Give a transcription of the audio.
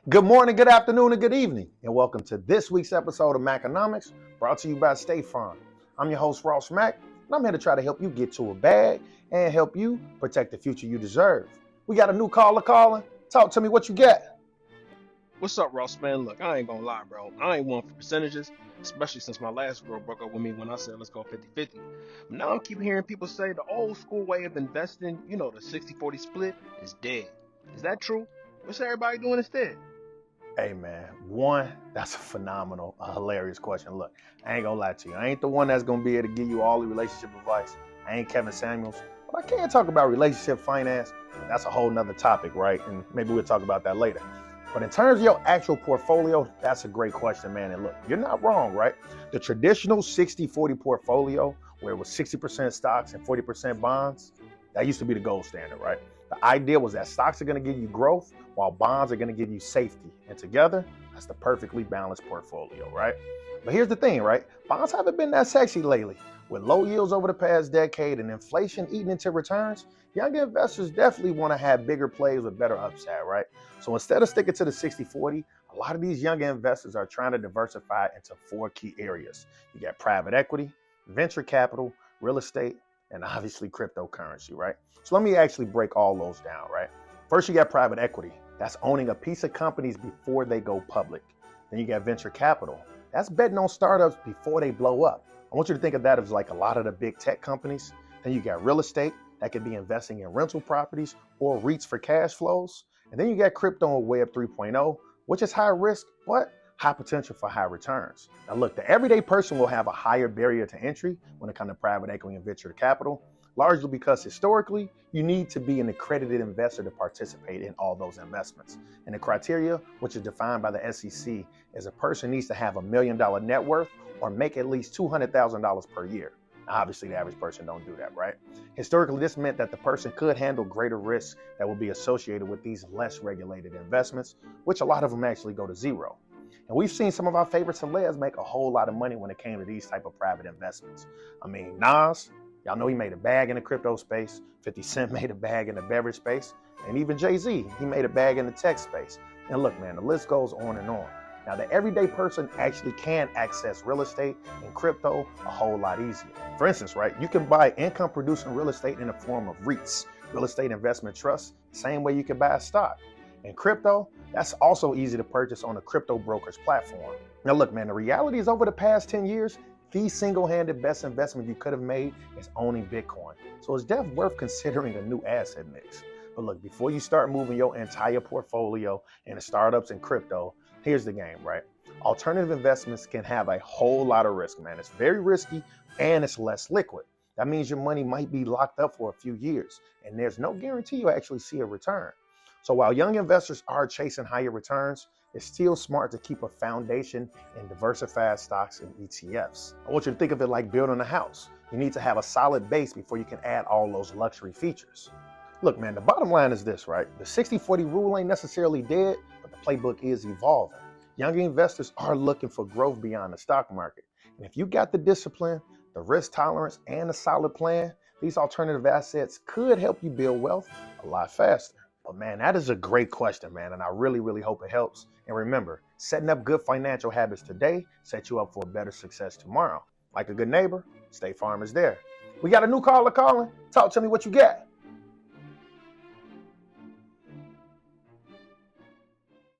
Good morning, good afternoon, and good evening, and welcome to this week's episode of Maconomics, brought to you by State Farm. I'm your host, Ross Mack, and I'm here to try to help you get to a bag and help you protect the future you deserve. We got a new caller calling. Talk to me what you got. What's up, Ross, man? Look, I ain't gonna lie, bro. I ain't one for percentages, especially since my last girl broke up with me when I said let's go 50-50. But now I keep hearing people say the old school way of investing, the 60-40 split, is dead. Is that true? What's everybody doing instead? Hey man, that's a phenomenal, hilarious question. Look, I ain't gonna lie to you. I ain't the one that's gonna be able to give you all the relationship advice. I ain't Kevin Samuels, but I can talk about relationship finance. That's a whole nother topic, right? And maybe we'll talk about that later. But in terms of your actual portfolio, that's a great question, man. And look, you're not wrong, right? The traditional 60-40 portfolio, where it was 60% stocks and 40% bonds, that used to be the gold standard, right? The idea was that stocks are going to give you growth while bonds are going to give you safety. And together, that's the perfectly balanced portfolio, right? But here's the thing, right? Bonds haven't been that sexy lately. With low yields over the past decade and inflation eating into returns, young investors definitely want to have bigger plays with better upside, right? So instead of sticking to the 60-40, a lot of these young investors are trying to diversify into four key areas. You got private equity, venture capital, real estate, and obviously cryptocurrency, right? So let me actually break all those down, right? First, you got private equity. That's owning a piece of companies before they go public. Then you got venture capital. That's betting on startups before they blow up. I want you to think of that as like a lot of the big tech companies. Then you got real estate. That could be investing in rental properties or REITs for cash flows. And then you got crypto and Web 3.0, which is high risk, but high potential for high returns. Now look, the everyday person will have a higher barrier to entry when it comes to private equity and venture capital, largely because historically, you need to be an accredited investor to participate in all those investments. And the criteria, which is defined by the SEC, is a person needs to have $1 million net worth or make at least $200,000 per year. Now, obviously, the average person don't do that, right? Historically, this meant that the person could handle greater risks that will be associated with these less regulated investments, which a lot of them actually go to zero. And we've seen some of our favorite celebs make a whole lot of money when it came to these type of private investments. I mean, Nas, y'all know he made a bag in the crypto space. 50 Cent made a bag in the beverage space. And even Jay-Z, he made a bag in the tech space. And look, man, the list goes on and on. Now, the everyday person actually can access real estate and crypto a whole lot easier. For instance, right, you can buy income-producing real estate in the form of REITs, real estate investment trusts, same way you can buy a stock. And crypto, that's also easy to purchase on a crypto broker's platform. Now look, man, the reality is over the past 10 years, the single-handed best investment you could have made is owning Bitcoin. So it's definitely worth considering a new asset mix. But look, before you start moving your entire portfolio into startups and crypto, here's the game, right? Alternative investments can have a whole lot of risk, man. It's very risky and it's less liquid. That means your money might be locked up for a few years and there's no guarantee you'll actually see a return. So while young investors are chasing higher returns, it's still smart to keep a foundation in diversified stocks and ETFs. I want you to think of it like building a house. You need to have a solid base before you can add all those luxury features. Look, man, the bottom line is this, right? The 60-40 rule ain't necessarily dead, but the playbook is evolving. Young investors are looking for growth beyond the stock market. And if you got the discipline, the risk tolerance, and a solid plan, these alternative assets could help you build wealth a lot faster. But man, that is a great question, man, and I really, really hope it helps. And remember, setting up good financial habits today sets you up for a better success tomorrow. Like a good neighbor, State Farm is there. We got a new caller calling. Talk to me what you got.